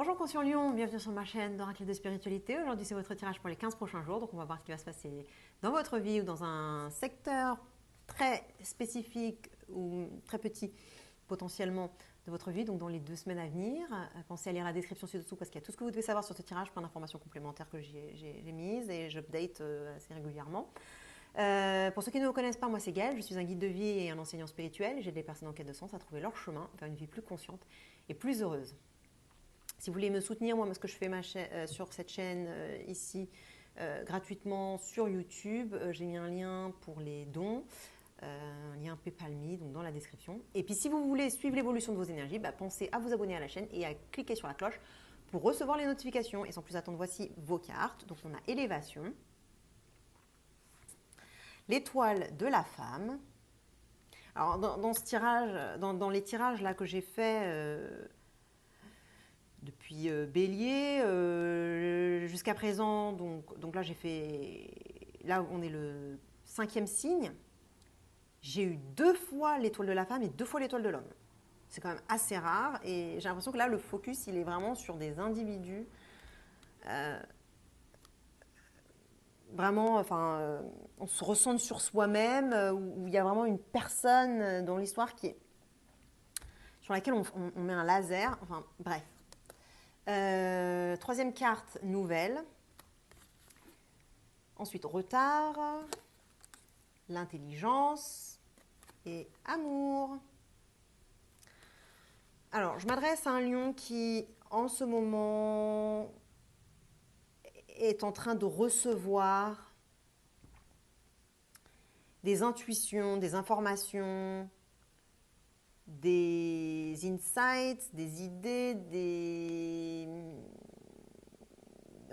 Bonjour Conscient Lion, bienvenue sur ma chaîne d'Oracle de Spiritualité. Aujourd'hui c'est votre tirage pour les 15 prochains jours, donc on va voir ce qui va se passer dans votre vie ou dans un secteur très spécifique ou très petit potentiellement de votre vie, donc dans les 2 semaines à venir. Pensez à lire la description ci-dessous parce qu'il y a tout ce que vous devez savoir sur ce tirage, plein d'informations complémentaires que j'ai mises et j'update assez régulièrement. Pour ceux qui ne me connaissent pas, moi c'est Gaëlle, je suis un guide de vie et un enseignant spirituel. J'aide les personnes en quête de sens à trouver leur chemin vers une vie plus consciente et plus heureuse. Si vous voulez me soutenir, moi, ce que je fais sur cette chaîne ici gratuitement sur YouTube, j'ai mis un lien pour les dons, un lien PayPal Me, donc dans la description. Et puis si vous voulez suivre l'évolution de vos énergies, pensez à vous abonner à la chaîne et à cliquer sur la cloche pour recevoir les notifications. Et sans plus attendre, voici vos cartes. Donc on a élévation, l'étoile de la femme. Alors dans ce tirage, dans les tirages là que j'ai fait depuis Bélier jusqu'à présent, donc là j'ai fait, là on est le 5e signe, j'ai eu 2 fois l'étoile de la femme et 2 fois l'étoile de l'homme. C'est quand même assez rare et j'ai l'impression que là le focus il est vraiment sur des individus vraiment, on se ressent sur soi-même, où il y a vraiment une personne dans l'histoire sur laquelle on met un laser, enfin bref. 3e carte, nouvelle. Ensuite, retard, l'intelligence et amour. Alors, je m'adresse à un lion qui, en ce moment, est en train de recevoir des intuitions, des informations, des insights, des idées,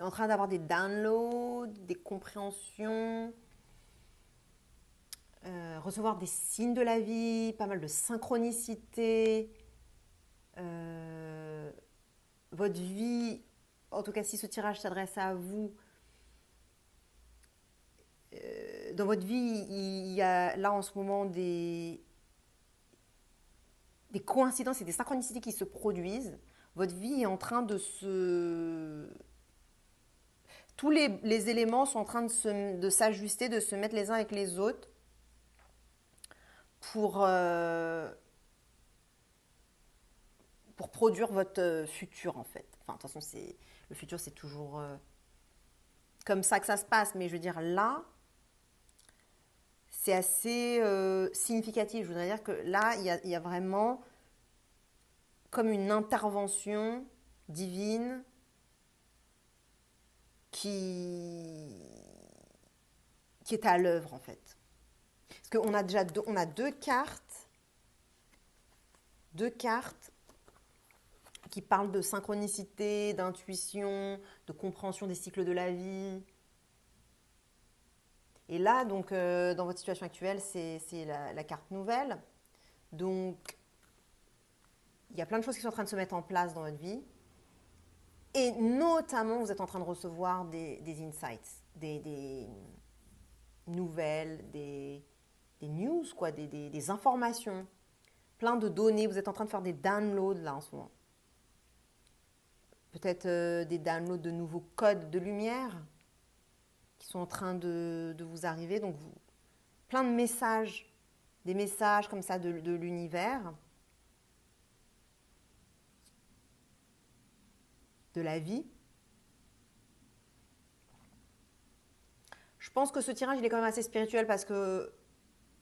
en train d'avoir des downloads, des compréhensions, recevoir des signes de la vie, pas mal de synchronicité. Votre vie, en tout cas si ce tirage s'adresse à vous, dans votre vie, il y a là en ce moment des coïncidences et des synchronicités qui se produisent. Votre vie est en train de se... Tous les éléments sont en train de s'ajuster, de se mettre les uns avec les autres pour produire votre futur en fait. Enfin, de toute façon, le futur c'est toujours comme ça que ça se passe, mais je veux dire là, c'est assez significatif. Je voudrais dire que là, il y a vraiment comme une intervention divine qui est à l'œuvre en fait. Parce qu'on a déjà on a deux cartes qui parlent de synchronicité, d'intuition, de compréhension des cycles de la vie. Et là, donc, dans votre situation actuelle, c'est la carte nouvelle. Donc, il y a plein de choses qui sont en train de se mettre en place dans votre vie. Et notamment, vous êtes en train de recevoir des insights, des nouvelles, des news, quoi, des informations, plein de données. Vous êtes en train de faire des downloads là en ce moment. Peut-être des downloads de nouveaux codes de lumière qui sont en train de vous arriver. Donc, plein de messages, des messages comme ça de l'univers, de la vie. Je pense que ce tirage, il est quand même assez spirituel parce que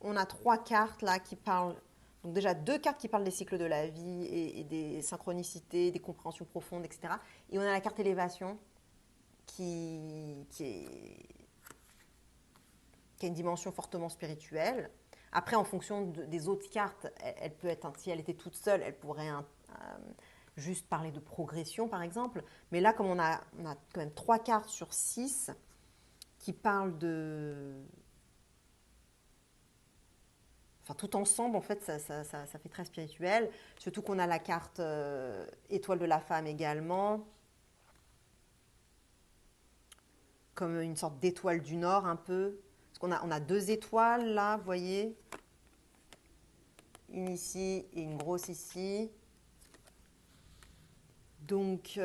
on a 3 cartes là qui parlent. Donc déjà 2 cartes qui parlent des cycles de la vie et des synchronicités, des compréhensions profondes, etc. Et on a la carte élévation qui a une dimension fortement spirituelle. Après, en fonction des autres cartes, elle peut être, si elle était toute seule, elle pourrait juste parler de progression, par exemple. Mais là, comme on a quand même 3 cartes sur 6 qui parlent de... Enfin, tout ensemble, en fait, ça fait très spirituel. Surtout qu'on a la carte étoile de la femme également, comme une sorte d'étoile du Nord, un peu. Parce qu'on a 2 étoiles, là, vous voyez. Une ici et une grosse ici. Donc,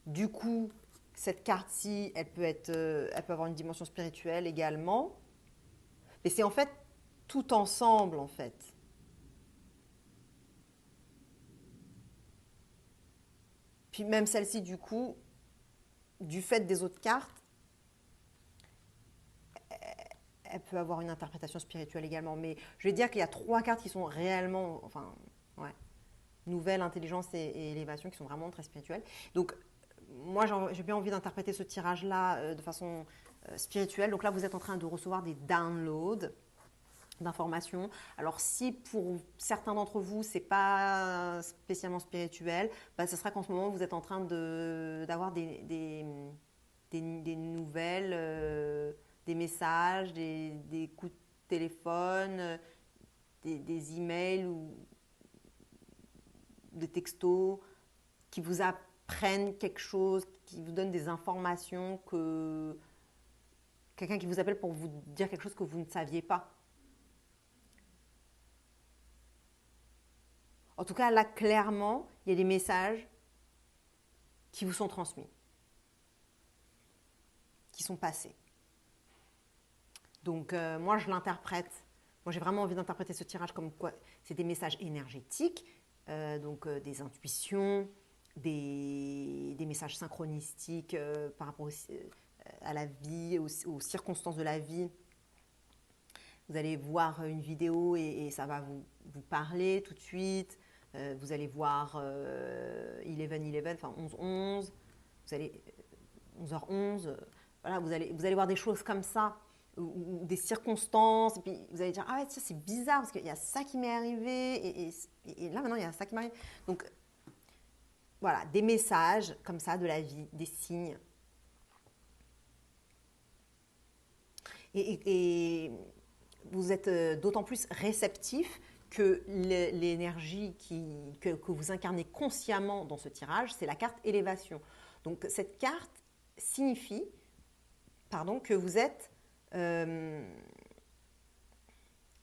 du coup, cette carte-ci, elle peut avoir une dimension spirituelle également. Mais c'est en fait tout ensemble, en fait. Puis même celle-ci, du coup, du fait des autres cartes, elle peut avoir une interprétation spirituelle également. Mais je vais dire qu'il y a 3 cartes qui sont réellement, enfin, ouais, nouvelle, intelligence et élévation, qui sont vraiment très spirituelles. Donc, moi, j'ai bien envie d'interpréter ce tirage-là de façon spirituelle. Donc là, vous êtes en train de recevoir des downloads d'informations. Alors, si pour certains d'entre vous, c'est pas spécialement spirituel, bah, ce sera qu'en ce moment, vous êtes en train d'avoir des nouvelles, des messages, des coups de téléphone, des emails ou des textos qui vous apprennent quelque chose, qui vous donnent des informations, quelqu'un qui vous appelle pour vous dire quelque chose que vous ne saviez pas. En tout cas, là, clairement, il y a des messages qui vous sont transmis, qui sont passés. Donc, moi, je l'interprète. Moi, j'ai vraiment envie d'interpréter ce tirage comme quoi c'est des messages énergétiques, donc des intuitions, des messages synchronistiques par rapport à la vie, aux circonstances de la vie. Vous allez voir une vidéo et ça va vous parler tout de suite. Vous allez voir 11-11, enfin 11-11, vous allez 11h11, voilà, vous allez voir des choses comme ça, ou des circonstances, et puis vous allez dire, ah ouais, ça c'est bizarre, parce qu'il y a ça qui m'est arrivé, et là maintenant il y a ça qui m'arrive. Donc voilà, des messages comme ça de la vie, des signes. Et vous êtes d'autant plus réceptif que l'énergie que vous incarnez consciemment dans ce tirage, c'est la carte élévation. Donc cette carte signifie que vous êtes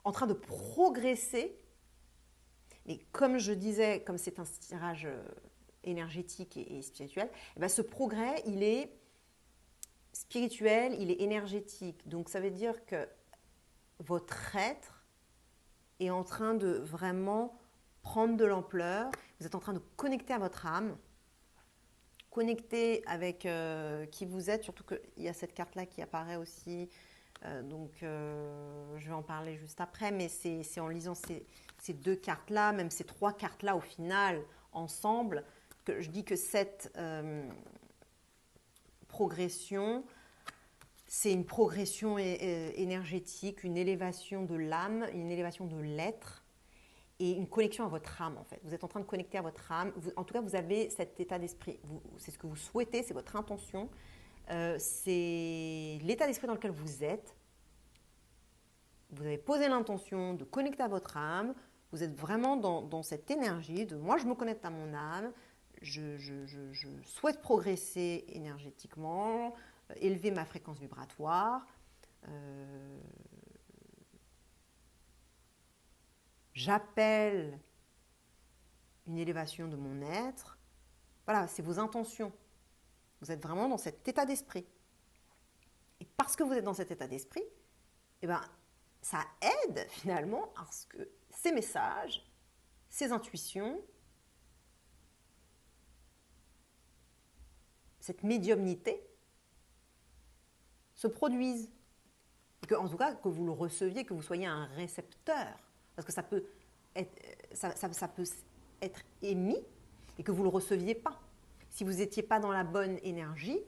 en train de progresser. Mais comme je disais, comme c'est un tirage énergétique et spirituel, et bien ce progrès, il est spirituel, il est énergétique. Donc ça veut dire que votre être est en train de vraiment prendre de l'ampleur. Vous êtes en train de connecter à votre âme, connecter avec qui vous êtes, surtout qu'il y a cette carte-là qui apparaît aussi. Donc, je vais en parler juste après, mais c'est en lisant ces 2 cartes-là, même ces 3 cartes-là au final, ensemble, que je dis que cette progression, c'est une progression énergétique, une élévation de l'âme, une élévation de l'être et une connexion à votre âme en fait. Vous êtes en train de connecter à votre âme. En tout cas, vous avez cet état d'esprit. C'est ce que vous souhaitez, c'est votre intention. C'est l'état d'esprit dans lequel vous êtes. Vous avez posé l'intention de connecter à votre âme. Vous êtes vraiment dans cette énergie de moi, je me connecte à mon âme. Je souhaite progresser énergétiquement, élever ma fréquence vibratoire. J'appelle une élévation de mon être. Voilà, c'est vos intentions. Vous êtes vraiment dans cet état d'esprit. Et parce que vous êtes dans cet état d'esprit, eh ben, ça aide finalement à ce que ces messages, ces intuitions, cette médiumnité se produisent. Et que, en tout cas, que vous le receviez, que vous soyez un récepteur. Parce que ça peut être émis et que vous ne le receviez pas. Si vous n'étiez pas dans la bonne énergie,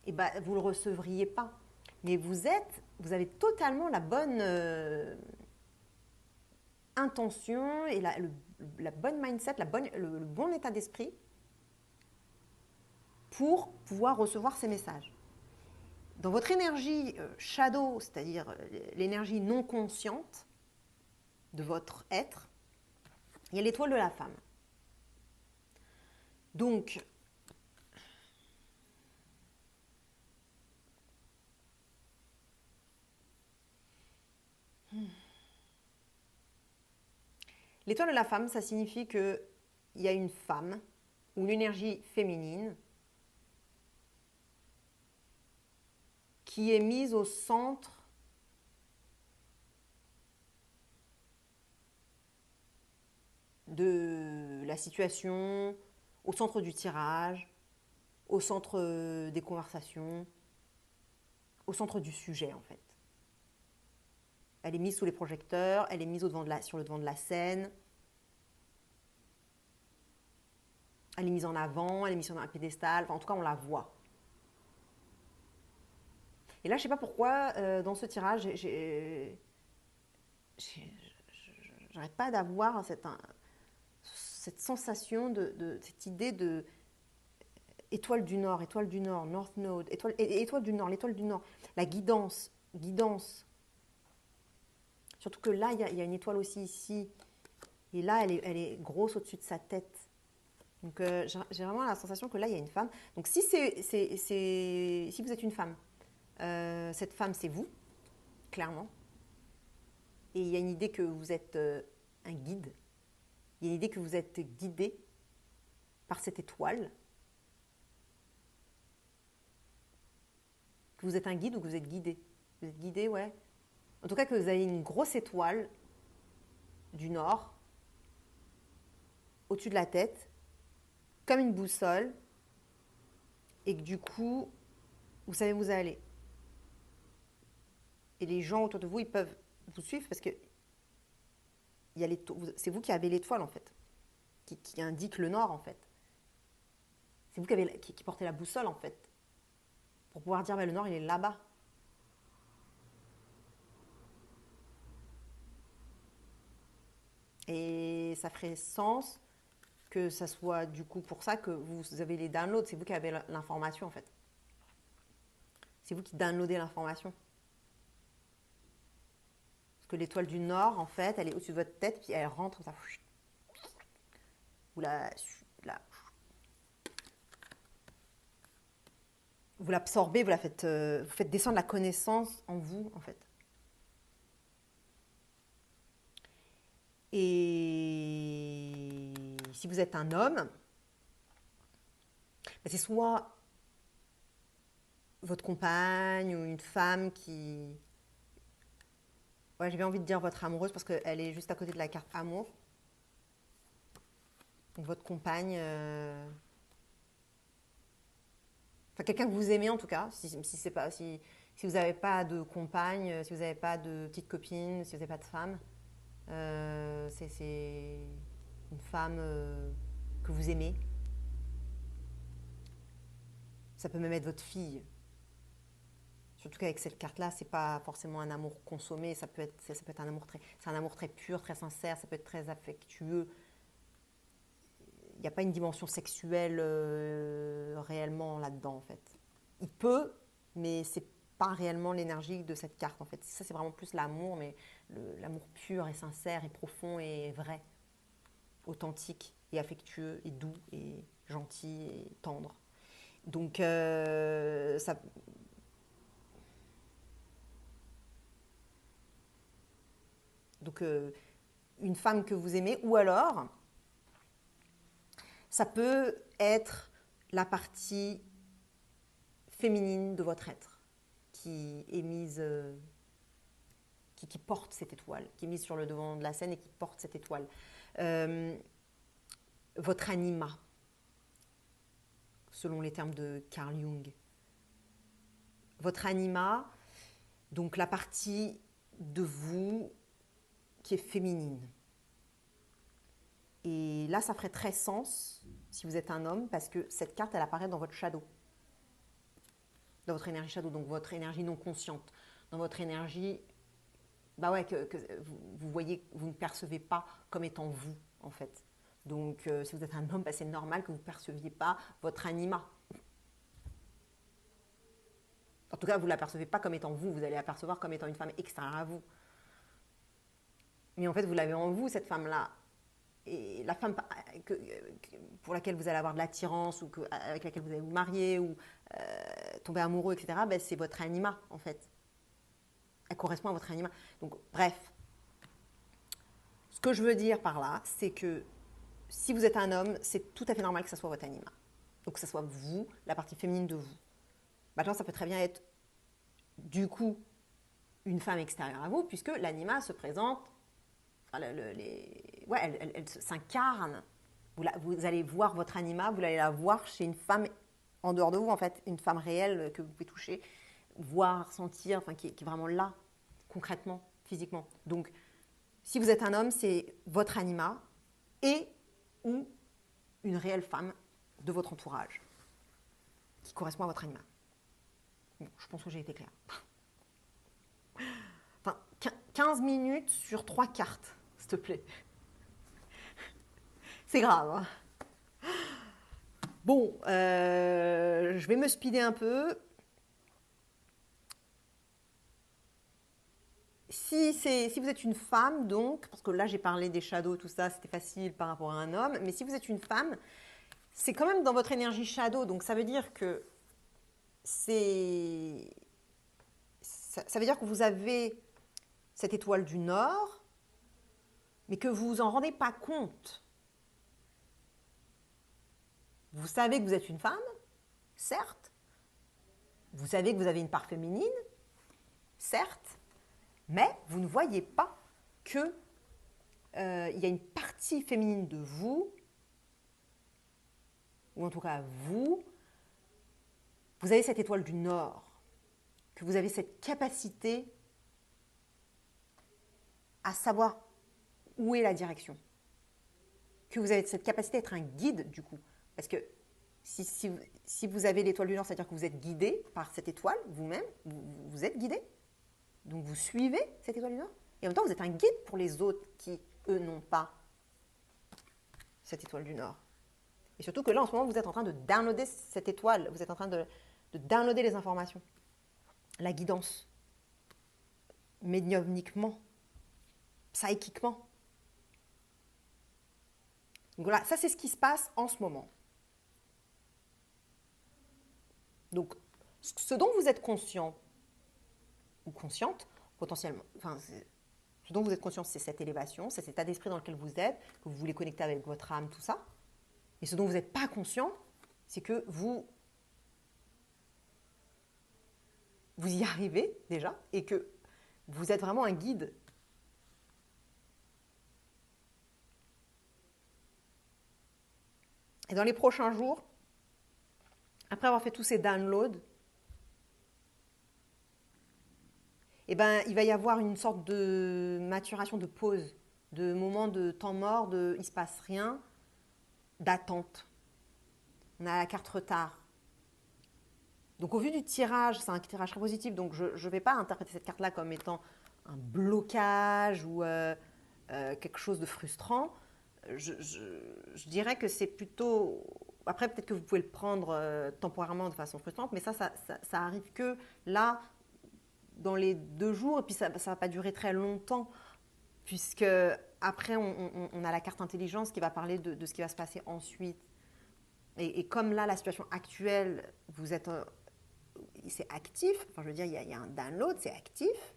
eh ben, vous ne le recevriez pas. Mais vous avez totalement la bonne intention et la bonne mindset, le bon état d'esprit pour pouvoir recevoir ces messages. Dans votre énergie shadow, c'est-à-dire l'énergie non consciente de votre être, il y a l'étoile de la femme. Donc, L'étoile de la femme, ça signifie qu'il y a une femme ou une énergie féminine qui est mise au centre de la situation, au centre du tirage, au centre des conversations, au centre du sujet en fait. Elle est mise sous les projecteurs, elle est mise sur le devant de la scène, elle est mise en avant, elle est mise sur un piédestal, enfin, en tout cas on la voit. Et là je ne sais pas pourquoi dans ce tirage, j'arrête pas d'avoir cette sensation cette idée de étoile du Nord, North Node, étoile du Nord, l'étoile du Nord, la guidance, guidance. Surtout que là, il y a une étoile aussi ici. Et là, elle est grosse au-dessus de sa tête. Donc, j'ai vraiment la sensation que là, il y a une femme. Donc, si vous êtes une femme, cette femme, c'est vous, clairement. Et il y a une idée que vous êtes un guide. Il y a une idée que vous êtes guidé par cette étoile. Que vous êtes un guide ou que vous êtes guidé. Vous êtes guidé, ouais. En tout cas, que vous avez une grosse étoile du nord au-dessus de la tête, comme une boussole, et que du coup, vous savez où vous allez. Et les gens autour de vous, ils peuvent vous suivre parce que c'est vous qui avez l'étoile en fait, qui indique le nord en fait. C'est vous qui portez la boussole en fait, pour pouvoir dire le nord il est là-bas. Et ça ferait sens que ça soit du coup pour ça que vous avez les downloads, c'est vous qui avez l'information en fait. C'est vous qui downloadez l'information. Parce que l'étoile du nord en fait, elle est au-dessus de votre tête, puis elle rentre comme ça. Vous vous l'absorbez, vous faites descendre la connaissance en vous en fait. Et si vous êtes un homme, c'est soit votre compagne ou une femme qui... Ouais, j'ai envie de dire votre amoureuse parce qu'elle est juste à côté de la carte amour. Donc votre compagne... Enfin, quelqu'un que vous aimez en tout cas. Si vous n'avez pas de compagne, si vous n'avez pas de petite copine, si vous n'avez pas de femme, c'est une femme que vous aimez. Ça peut même être votre fille. Surtout qu'avec cette carte-là, c'est pas forcément un amour consommé, ça peut être un amour très pur, très sincère, ça peut être très affectueux. Il n'y a pas une dimension sexuelle réellement là-dedans en fait. Il peut, mais c'est pas réellement l'énergie de cette carte en fait. Ça c'est vraiment plus l'amour, mais l'amour pur et sincère et profond et vrai, authentique et affectueux et doux et gentil et tendre. Donc ça. Donc, une femme que vous aimez, ou alors, ça peut être la partie féminine de votre être qui est mise, qui porte cette étoile, qui est mise sur le devant de la scène et qui porte cette étoile. Votre anima, selon les termes de Carl Jung. Votre anima, donc la partie de vous qui est féminine. Et là, ça ferait très sens si vous êtes un homme, parce que cette carte, elle apparaît dans votre shadow, dans votre énergie shadow, donc votre énergie non consciente, dans votre énergie, que vous voyez, vous ne percevez pas comme étant vous, en fait. Donc, si vous êtes un homme, c'est normal que vous ne perceviez pas votre anima. En tout cas, vous ne la percevez pas comme étant vous, vous allez la percevoir comme étant une femme extérieure à vous. Mais en fait, vous l'avez en vous, cette femme-là. Et la femme pour laquelle vous allez avoir de l'attirance ou avec laquelle vous allez vous marier ou tomber amoureux, etc., c'est votre anima, en fait. Elle correspond à votre anima. Donc, bref, que je veux dire par là, c'est que si vous êtes un homme, c'est tout à fait normal que ça soit votre anima. Donc que ça soit vous, la partie féminine de vous. Maintenant, ça peut très bien être, du coup, une femme extérieure à vous, puisque l'anima se présente, enfin, elle s'incarne. Vous allez voir votre anima, vous allez la voir chez une femme en dehors de vous, en fait, une femme réelle que vous pouvez toucher, voir, sentir, enfin, qui est vraiment là, concrètement, physiquement. Donc, si vous êtes un homme, c'est votre anima et ou une réelle femme de votre entourage qui correspond à votre anima. Bon, je pense que j'ai été claire. Enfin, 15 minutes sur 3 cartes, s'il te plaît. C'est grave. Hein. Bon, je vais me speeder un peu. Si vous êtes une femme, donc, parce que là j'ai parlé des shadows, tout ça, c'était facile par rapport à un homme, mais si vous êtes une femme, c'est quand même dans votre énergie shadow, donc ça veut dire que ça veut dire que vous avez cette étoile du Nord, mais que vous vous en rendez pas compte. Vous savez que vous êtes une femme, certes. Vous savez que vous avez une part féminine, certes. Mais vous ne voyez pas qu'il y a une partie féminine de vous, ou en tout cas vous avez cette étoile du Nord, que vous avez cette capacité à savoir où est la direction, que vous avez cette capacité d'être un guide du coup. Parce que si vous avez l'étoile du Nord, c'est-à-dire que vous êtes guidé par cette étoile, vous-même, vous êtes guidé. Donc vous suivez cette étoile du Nord. Et en même temps, vous êtes un guide pour les autres qui, eux, n'ont pas cette étoile du Nord. Et surtout que là, en ce moment, vous êtes en train de downloader cette étoile. Vous êtes en train de downloader les informations. La guidance. Médiumniquement. Psychiquement. Donc voilà, ça c'est ce qui se passe en ce moment. Donc, ce dont vous êtes conscient ou consciente, potentiellement, enfin, ce dont vous êtes conscient, c'est cette élévation, c'est cet état d'esprit dans lequel vous êtes, que vous voulez connecter avec votre âme, tout ça. Et ce dont vous n'êtes pas conscient, c'est que vous y arrivez déjà et que vous êtes vraiment un guide. Et dans les prochains jours, après avoir fait tous ces downloads, eh ben, il va y avoir une sorte de maturation, de pause, de moment de temps mort, de il ne se passe rien, d'attente. On a la carte retard. Donc au vu du tirage, c'est un tirage très positif, donc je ne vais pas interpréter cette carte-là comme étant un blocage ou quelque chose de frustrant. Je dirais que c'est plutôt... Après, peut-être que vous pouvez le prendre temporairement de façon frustrante, mais ça arrive que là, dans les 2 jours, et puis ça ne va pas durer très longtemps, puisque après, on a la carte intelligence qui va parler de ce qui va se passer ensuite. Et comme là, la situation actuelle, vous êtes... c'est actif, enfin je veux dire, il y a un download, c'est actif.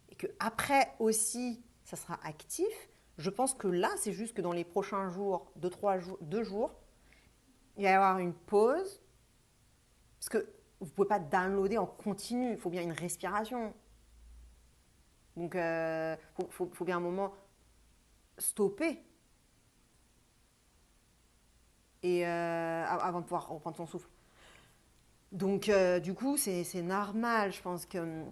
Et qu'après aussi, ça sera actif. Je pense que là, c'est juste que dans les prochains jours, 2 jours, il va y avoir une pause. Parce que vous ne pouvez pas downloader en continu, il faut bien une respiration. Donc, il faut bien un moment stopper. Et avant de pouvoir reprendre son souffle. Donc, du coup, c'est normal. Je pense que...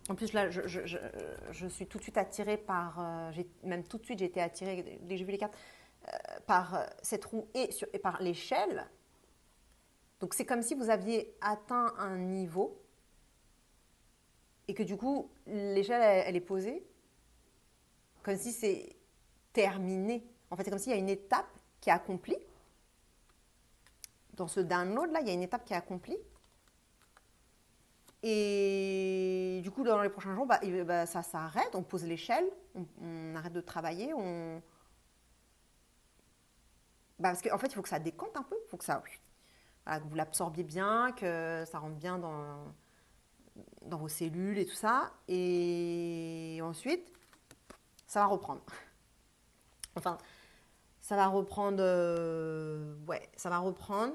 En plus, là, je suis tout de suite attirée par... même tout de suite, j'ai été attirée, dès que j'ai vu les cartes, par cette roue et par l'échelle. Donc, c'est comme si vous aviez atteint un niveau et que du coup, l'échelle, elle est posée. Comme si c'est terminé. En fait, c'est comme s'il y a une étape qui est accomplie. Dans ce download-là, il y a une étape qui est accomplie. Et du coup, dans les prochains jours, ça s'arrête, on pose l'échelle, on arrête de travailler, parce qu'en fait, il faut que ça décante un peu, il faut que que vous l'absorbiez bien, que ça rentre bien dans vos cellules et tout ça. Et ensuite, ça va reprendre. Enfin, ça va reprendre, ouais, ça va reprendre,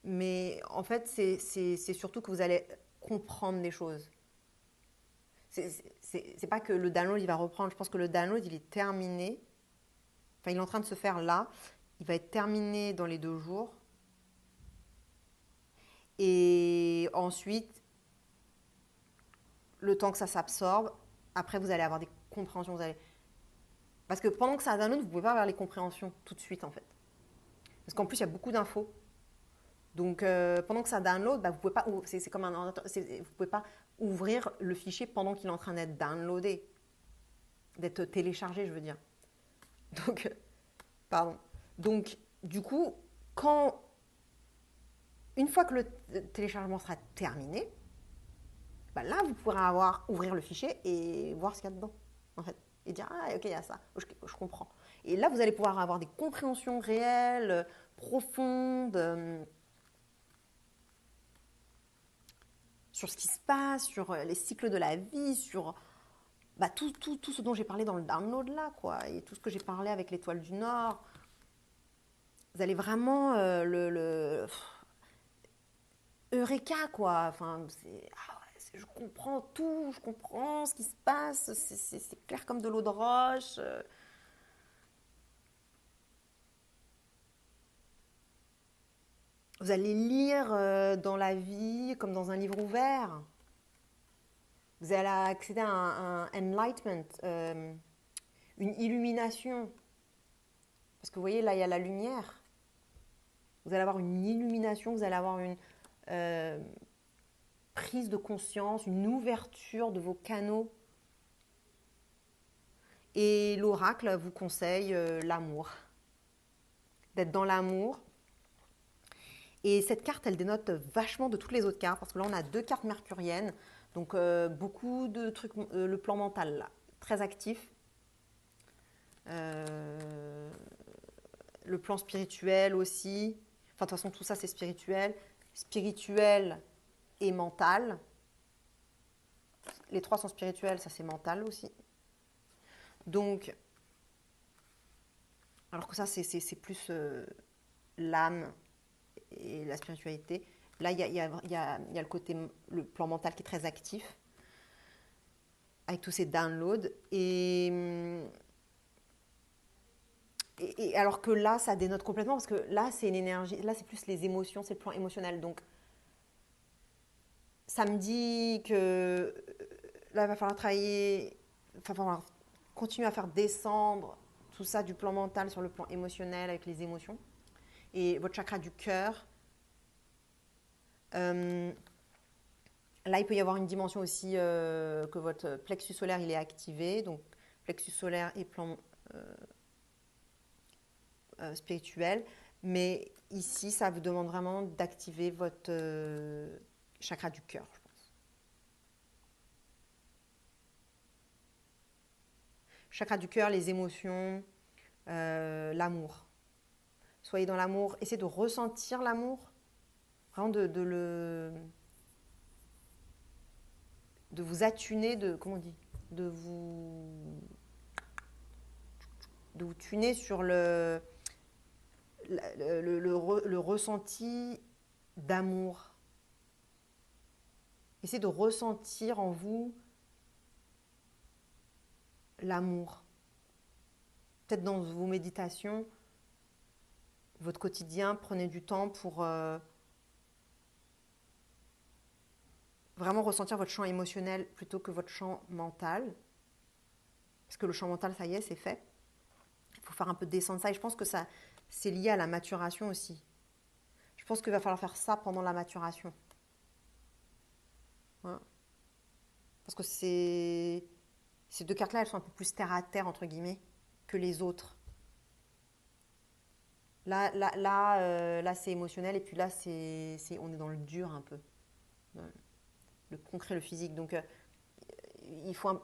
mais en fait, c'est surtout que vous allez comprendre les choses. C'est pas que le download, il va reprendre. Je pense que le download, il est terminé. Enfin, il est en train de se faire là. Il va être terminé dans les 2 jours. Et ensuite, le temps que ça s'absorbe, après, vous allez avoir des compréhensions. Parce que pendant que ça download, vous ne pouvez pas avoir les compréhensions tout de suite, en fait. Parce qu'en plus, il y a beaucoup d'infos. Donc, pendant que ça download, bah, vous pouvez pas, c'est comme un ordinateur, vous pouvez pas ouvrir le fichier pendant qu'il est en train d'être downloadé, d'être téléchargé, je veux dire. Donc, pardon. Donc, du coup, une fois que le téléchargement sera terminé, bah là, vous pourrez ouvrir le fichier et voir ce qu'il y a dedans, en fait. Et dire, ah, ok, il y a ça, je comprends. Et là, vous allez pouvoir avoir des compréhensions réelles, profondes, sur ce qui se passe, sur les cycles de la vie, sur bah, tout ce dont j'ai parlé dans le download là, quoi, et tout ce que j'ai parlé avec l'Étoile du Nord. Vous allez vraiment Eureka, quoi. Enfin, je comprends tout, je comprends ce qui se passe, c'est clair comme de l'eau de roche. Vous allez lire dans la vie comme dans un livre ouvert. Vous allez accéder à un enlightenment, une illumination. Parce que vous voyez, là, il y a la lumière. Vous allez avoir une illumination, vous allez avoir une prise de conscience, une ouverture de vos canaux. Et l'oracle vous conseille l'amour. D'être dans l'amour. Et cette carte, elle dénote vachement de toutes les autres cartes. Parce que là, on a 2 cartes mercuriennes. Donc, beaucoup de trucs. Le plan mental, là, très actif. Le plan spirituel aussi. Enfin, de toute façon, tout ça, c'est spirituel. Spirituel et mental. Les 3 sont spirituels, ça c'est mental aussi. Donc, alors que ça, c'est plus l'âme et la spiritualité. Là, il y a le côté, le plan mental qui est très actif, avec tous ces downloads. Et alors que là, ça dénote complètement, parce que là, c'est une énergie, là, c'est plus les émotions, c'est le plan émotionnel. Donc, ça me dit que là, il va falloir travailler, il va falloir continuer à faire descendre tout ça du plan mental sur le plan émotionnel avec les émotions. Et votre chakra du cœur, là, il peut y avoir une dimension aussi que votre plexus solaire, il est activé. Donc, plexus solaire et plan spirituel. Mais ici, ça vous demande vraiment d'activer votre chakra du cœur, je pense. Chakra du cœur, les émotions, l'amour. Soyez dans l'amour. Essayez de ressentir l'amour. Vraiment de vous attuner, comment on dit, de vous tuner sur le ressenti d'amour. Essayez de ressentir en vous l'amour. Peut-être dans vos méditations, votre quotidien, prenez du temps pour vraiment ressentir votre champ émotionnel plutôt que votre champ mental. Parce que le champ mental, ça y est, c'est fait. Il faut faire un peu descendre ça. Et je pense que ça, c'est lié à la maturation aussi. Je pense qu'il va falloir faire ça pendant la maturation. Voilà. Parce que ces 2 cartes-là, elles sont un peu plus terre à terre, entre guillemets, que les autres. Là, c'est émotionnel, et puis là, on est dans le dur un peu. Le concret, le physique. Donc, il faut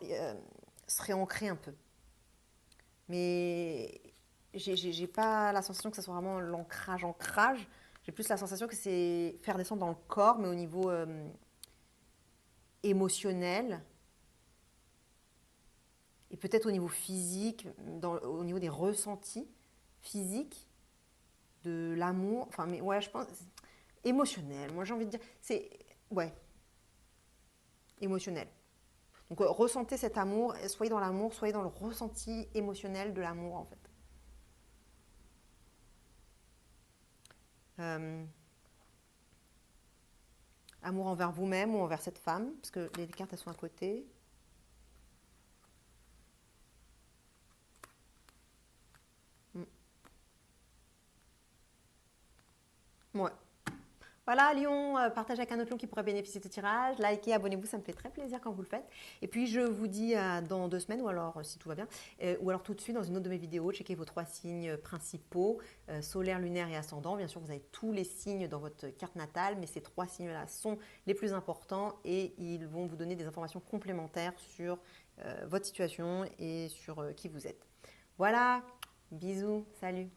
se réancrer un peu. Mais j'ai pas la sensation que ce soit vraiment l'ancrage. J'ai plus la sensation que c'est faire descendre dans le corps, mais au niveau émotionnel. Et peut-être au niveau physique, au niveau des ressentis physiques, de l'amour, enfin, mais ouais, je pense, émotionnel. Moi, j'ai envie de dire, c'est, ouais, émotionnel. Donc, ressentez cet amour, soyez dans le ressenti émotionnel de l'amour, en fait. Amour envers vous-même ou envers cette femme, parce que les cartes, elles sont à côté. Ouais. Voilà, Lion, partagez avec un autre lion qui pourrait bénéficier de ce tirage. Likez, abonnez-vous, ça me fait très plaisir quand vous le faites. Et puis, je vous dis dans 2 semaines, ou alors, si tout va bien, ou alors tout de suite dans une autre de mes vidéos, checkez vos 3 signes principaux, solaire, lunaire et ascendant. Bien sûr, vous avez tous les signes dans votre carte natale, mais ces 3 signes-là sont les plus importants et ils vont vous donner des informations complémentaires sur votre situation et sur qui vous êtes. Voilà, bisous, salut.